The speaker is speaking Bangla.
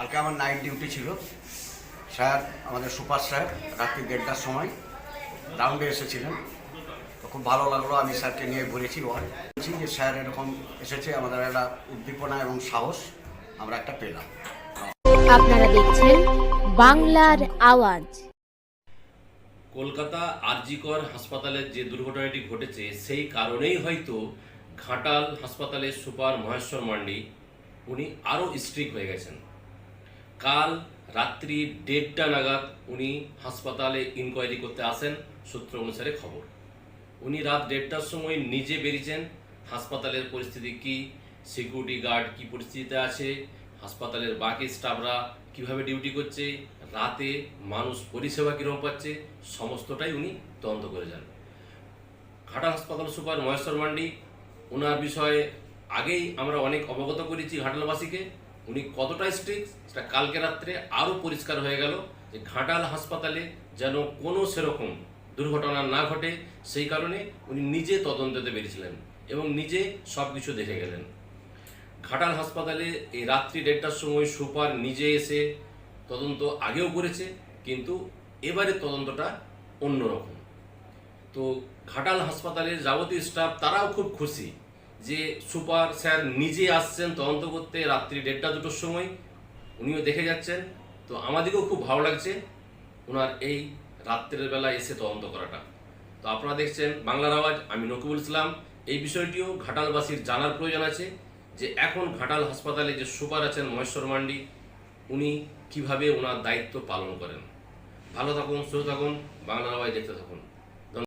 কালকে আমার নাইট ডিউটি ছিল। স্যার আমাদের সুপার সাহেব রাত্রি 1:30টার সময় রাউন্ডে এসেছিলেন। তো খুব ভালো লাগলো, আমি স্যারকে নিয়ে বলেছি যে স্যার এরকম এসেছে, আমাদের একটা উদ্দীপনা এবং সাহস আমরা একটা পেলাম। আপনারা দেখছেন বাংলার আওয়াজ। কলকাতা আরজিকর হাসপাতালের যে দুর্ঘটনাটি ঘটেছে সেই কারণেই হয়তো ঘাটাল হাসপাতালের সুপার মহেশ্বর মান্ডি উনি আরও স্ট্রিক্ট হয়ে গেছেন। কাল রাত্রি 1:30টা নাগাদ উনি হাসপাতালে ইনকোয়ারি করতে আসেন, সূত্র অনুসারে খবর। উনি রাত 1:30টার সময় নিজে বেরিয়েছেন হাসপাতালের পরিস্থিতি কি, সিকিউরিটি গার্ড কি পরিস্থিতিতে আছে, হাসপাতালের বাকি স্টাফরা কিভাবে ডিউটি করছে, রাতে মানুষ পরিষেবা কীরকম পাচ্ছে, সমস্তটাই উনি তদন্ত করে যান। ঘাটাল হাসপাতাল সুপার মহেশ্বর মান্ডি ওনার বিষয়ে আগেই আমরা অনেক অবগত করেছি ঘাটালবাসীকে। উনি কতটা স্ট্রিক্ট সেটা কালকে রাত্রে আরও পরিষ্কার হয়ে গেল যে ঘাটাল হাসপাতালে যেন কোনো সেরকম দুর্ঘটনা না ঘটে, সেই কারণে উনি নিজে তদন্ততে বেরিয়েছিলেন এবং নিজে সব কিছু দেখে গেলেন। ঘাটাল হাসপাতালে এই রাত্রি 1:30টার সময় সুপার নিজে এসে তদন্ত আগেও করেছে, কিন্তু এবারে তদন্তটা অন্যরকম। তো ঘাটাল হাসপাতালের যাবতীয় স্টাফ তারাও খুব খুশি যে সুপার স্যার নিজে আসছেন তদন্ত করতে রাত্রি 1:30-2টোর সময়, উনিও দেখে যাচ্ছেন। তো আমাদেরকেও খুব ভালো লাগছে ওনার এই রাত্রের বেলা এসে তদন্ত করাটা। তো আপনারা দেখছেন বাংলার আওয়াজ, আমি নকিবুল ইসলাম। এই বিষয়টিও ঘাটালবাসীর জানার প্রয়োজন আছে যে এখন ঘাটাল হাসপাতালে যে সুপার আছেন মহেশ্বর মান্ডি, উনি কিভাবে ওনার দায়িত্ব পালন করেন। ভালো থাকুন, সুস্থ থাকুন, বাংলার আওয়াজ দেখতে থাকুন।